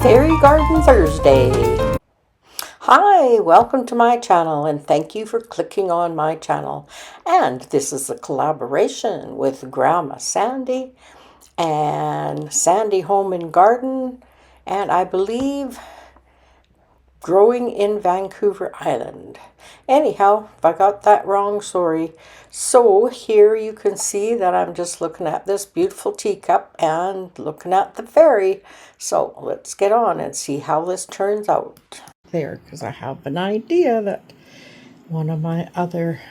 Fairy Garden Thursday. Hi, welcome to my channel and thank you for clicking on my channel. And this is a collaboration with Grandma Sandy and Sandy Home and Garden, and I believe Growing in Vancouver Island. Anyhow, if I got that wrong, sorry. So here you can see that I'm just looking at this beautiful teacup and looking at the fairy. So let's get on and see how this turns out. There, because I have an idea that one of my other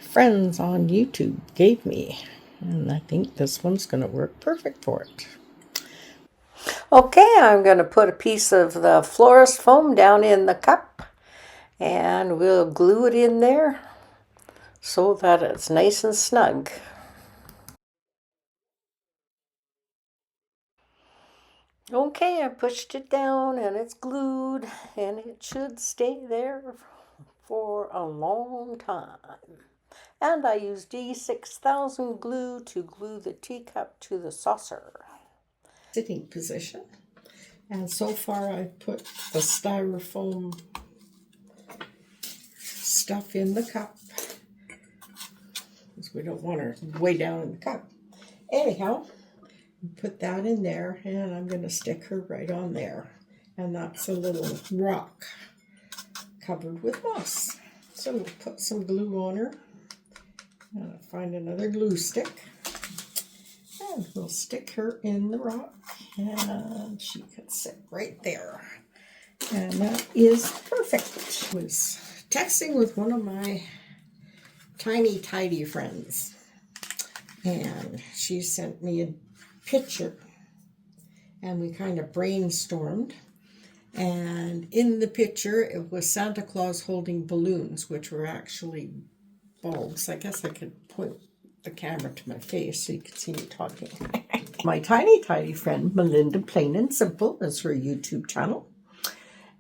friends on YouTube gave me. And I think this one's going to work perfect for it. Okay, I'm going to put a piece of the florist foam down in the cup and we'll glue it in there so that it's nice and snug. Okay, I pushed it down and it's glued and it should stay there for a long time. And I used D6000 glue to glue the teacup to the saucer. Sitting position. And so far I've put the styrofoam stuff in the cup because we don't want her way down in the cup. Anyhow, put that in there and I'm going to stick her right on there. And that's a little rock covered with moss. So we'll put some glue on her. And I'll find another glue stick. And we'll stick her in the rock and she can sit right there. And that is perfect. I was texting with one of my tiny tidy friends and she sent me a picture and we kind of brainstormed, and in the picture it was Santa Claus holding balloons, which were actually bulbs. I guess I could point the camera to my face so you could see me talking. My tiny tidy friend Melinda, Plain and Simple, is her YouTube channel,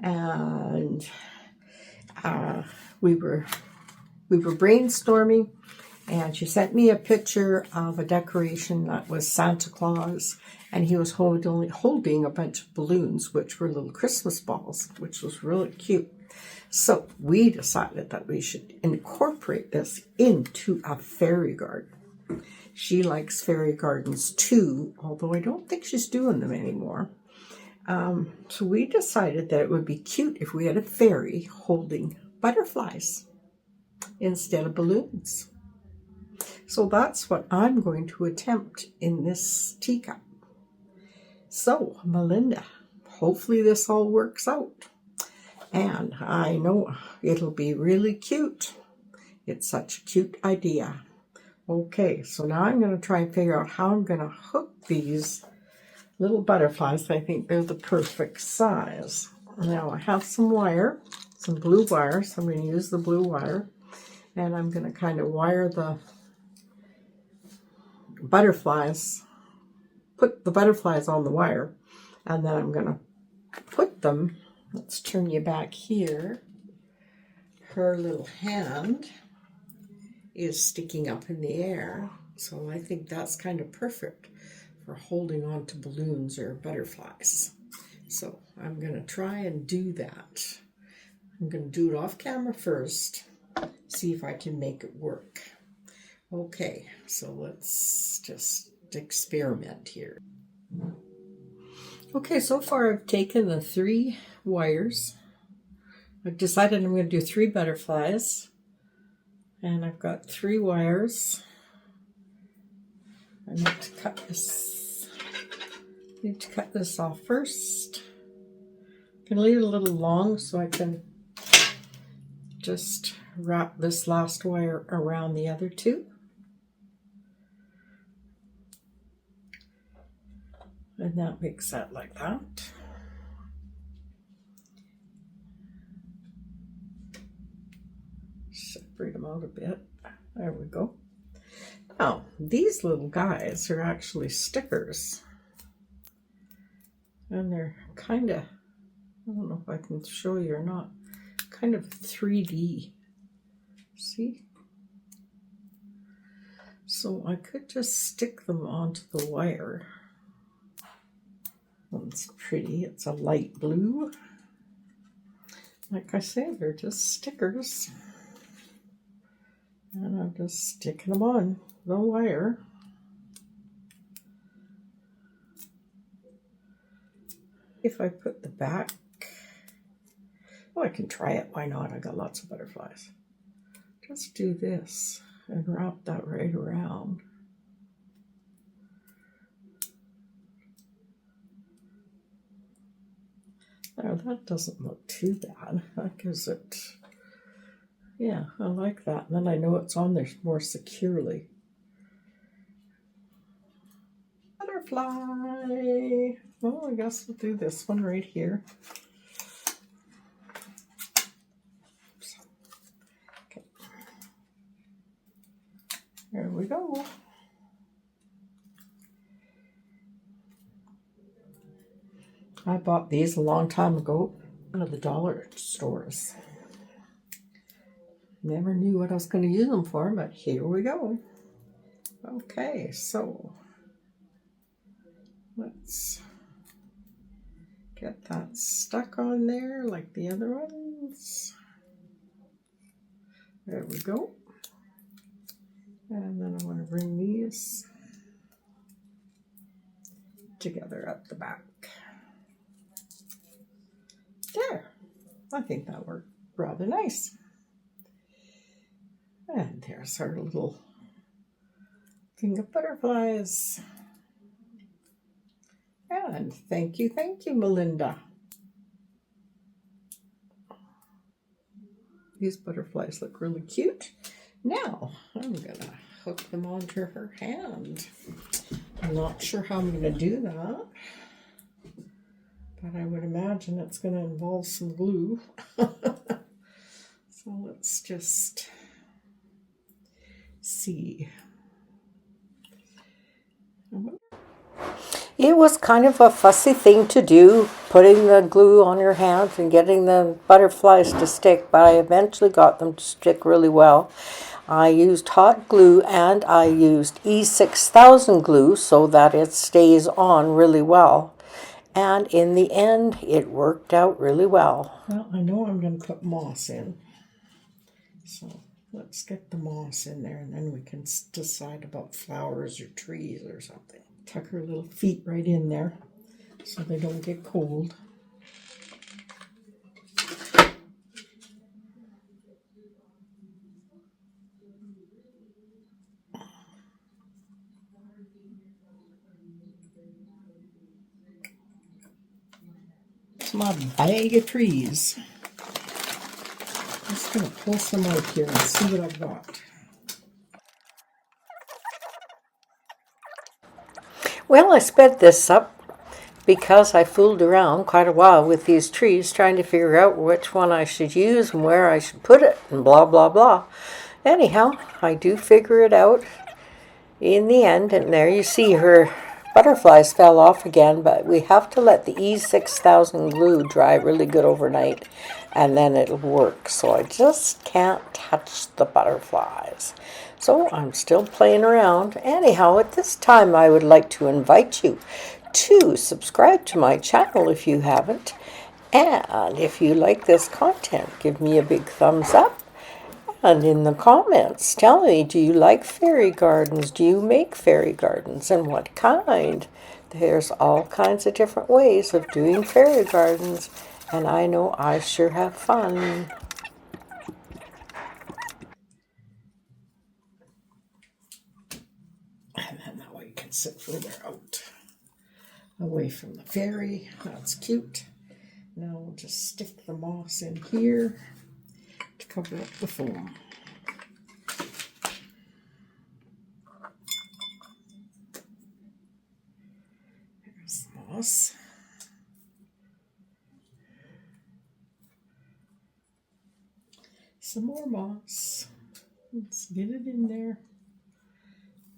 and we were brainstorming, and she sent me a picture of a decoration that was Santa Claus, and he was holding a bunch of balloons, which were little Christmas balls, which was really cute. So we decided that we should incorporate this into a fairy garden. She likes fairy gardens too, although I don't think she's doing them anymore. So we decided that it would be cute if we had a fairy holding butterflies instead of balloons. So that's what I'm going to attempt in this teacup. So, Melinda, hopefully this all works out. And I know it'll be really cute. It's such a cute idea. Okay, so now I'm going to try and figure out how I'm going to hook these little butterflies. I think they're the perfect size. Now I have some wire, some blue wire, so I'm going to use the blue wire. And I'm going to kind of wire the butterflies, put the butterflies on the wire, and then I'm going to put them, let's turn you back here. Her little hand is sticking up in the air, so I think that's kind of perfect for holding on to balloons or butterflies. So I'm going to try and do that. I'm going to do it off camera first, see if I can make it work. Okay, so let's just experiment here. Okay, so far I've taken the 3 wires. I've decided I'm going to do 3 butterflies. And I've got 3 wires. I need to cut this off first. I'm going to leave it a little long so I can just wrap this last wire around the other 2. And that makes that like that. Separate them out a bit. There we go. Now, these little guys are actually stickers. And they're kind of, I don't know if I can show you or not, kind of 3D. See? So I could just stick them onto the wire and It's pretty. It's a light blue. Like I said, they're just stickers. And I'm just sticking them on the wire. If I put the back, well, I can try it. Why not? I got lots of butterflies. Just do this and wrap that right around. Now that doesn't look too bad. That gives it, yeah, I like that. And then I know it's on there more securely. Butterfly. Well, I guess we'll do this one right here. Oops. Okay. There we go. I bought these a long time ago at one of the dollar stores. Never knew what I was going to use them for, but here we go. Okay, so let's get that stuck on there like the other ones. There we go. And then I want to bring these together at the back. There. I think that worked rather nice. And there's our little king of butterflies. And thank you, Melinda. These butterflies look really cute. Now, I'm going to hook them onto her hand. I'm not sure how I'm going to do that, but I would imagine it's going to involve some glue. So let's just see. It was kind of a fussy thing to do, putting the glue on your hands and getting the butterflies to stick, but I eventually got them to stick really well. I used hot glue and I used E6000 glue so that it stays on really well. And in the end, it worked out really well. Well, I know I'm going to put moss in. So let's get the moss in there and then we can decide about flowers or trees or something. Tuck her little feet right in there so they don't get cold. It's my bag of trees. I'm just going to pull some out here and see what I've got. Well, I sped this up because I fooled around quite a while with these trees trying to figure out which one I should use and where I should put it and blah, blah, blah. Anyhow, I do figure it out in the end, and there you see her butterflies fell off again, but we have to let the E6000 glue dry really good overnight and then it'll work. So I just can't touch the butterflies. So I'm still playing around. Anyhow, at this time I would like to invite you to subscribe to my channel if you haven't. And if you like this content, give me a big thumbs up. And in the comments, tell me, do you like fairy gardens? Do you make fairy gardens? And what kind? There's all kinds of different ways of doing fairy gardens. And I know I sure have fun. And then that way you can sit further out, away from the fairy. That's cute. Now we'll just stick the moss in here to cover up the foam. There's the moss. Some more moss. Let's get it in there.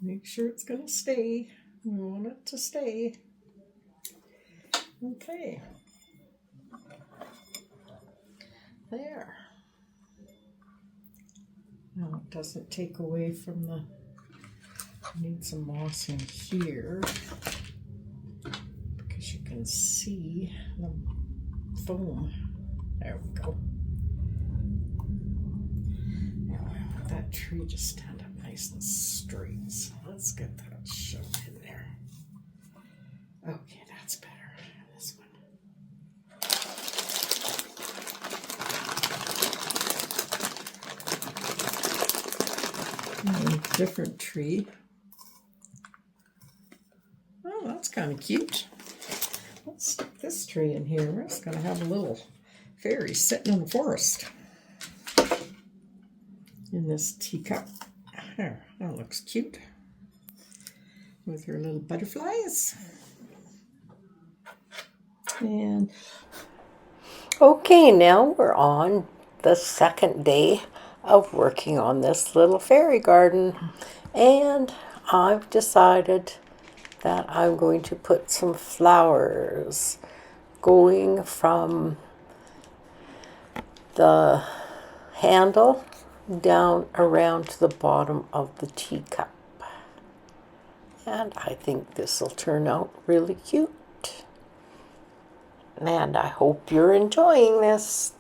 Make sure it's going to stay. We want it to stay. Okay. There. Now it doesn't take away from the, need some moss in here because you can can see the foam. There we go. Now I want that tree to stand up nice and straight. So let's get that shoved in there. Okay, that's better. This one. A different tree. Oh, that's kind of cute. Let's stick this tree in here. It's going to have a little fairy sitting in the forest in this teacup. There, that looks cute with her little butterflies. And okay, now we're on the second day of working on this little fairy garden, and I've decided that I'm going to put some flowers going from the handle down around to the bottom of the teacup, and I think this will turn out really cute. And I hope you're enjoying this.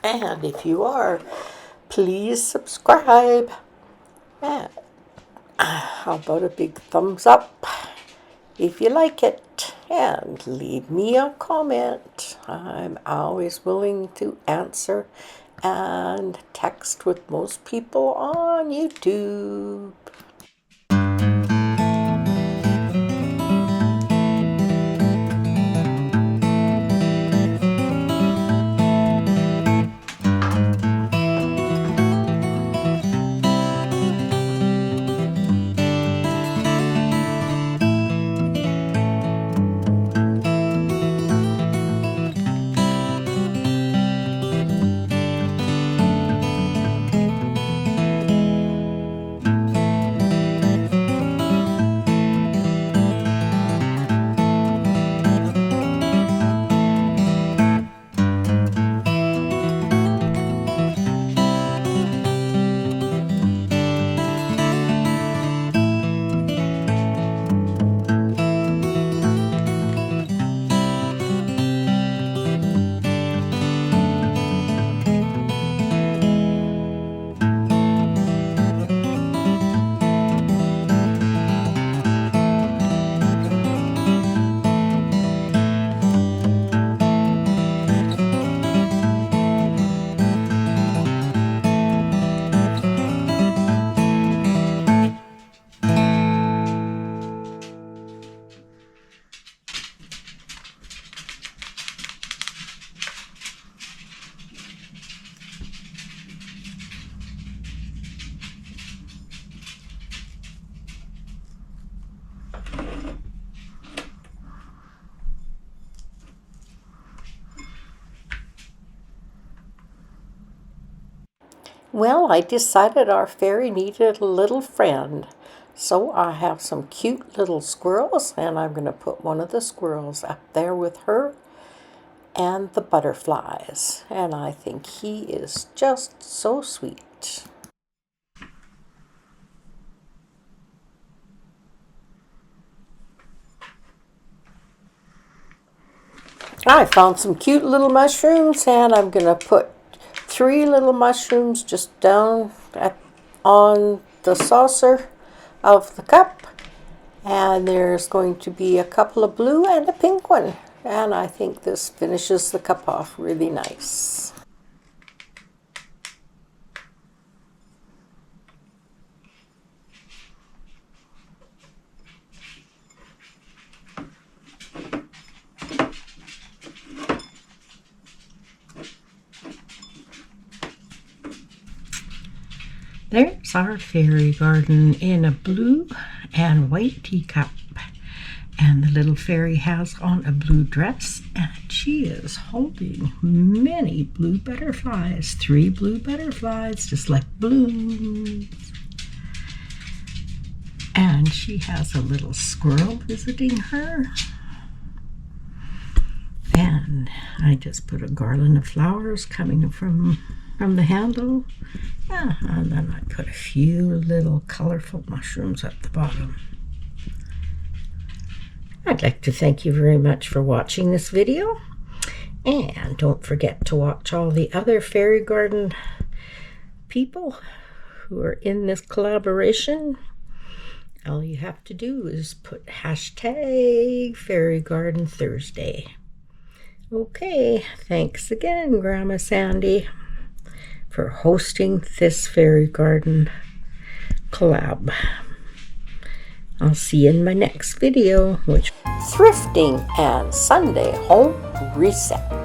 And if you are, please subscribe. And how about a big thumbs up if you like it. And leave me a comment. I'm always willing to answer and text with most people on YouTube. Well, I decided our fairy needed a little friend. So I have some cute little squirrels, and I'm going to put one of the squirrels up there with her and the butterflies. And I think he is just so sweet. I found some cute little mushrooms, and I'm going to put 3 little mushrooms just down on the saucer of the cup. And there's going to be a couple of blue and a pink one. And I think this finishes the cup off really nice. there's our fairy garden in a blue and white teacup. And the little fairy has on a blue dress, and she is holding many blue butterflies, 3 blue butterflies, just like balloons. And she has a little squirrel visiting her. And I just put a garland of flowers coming from the handle. And then I put a few little colorful mushrooms at the bottom. I'd like to thank you very much for watching this video. And don't forget to watch all the other fairy garden people who are in this collaboration. All you have to do is put hashtag Fairy Garden Thursday. Okay, thanks again, Grandma Sandy, for hosting this fairy garden collab. I'll see you in my next video, which thrifting and Sunday home reset.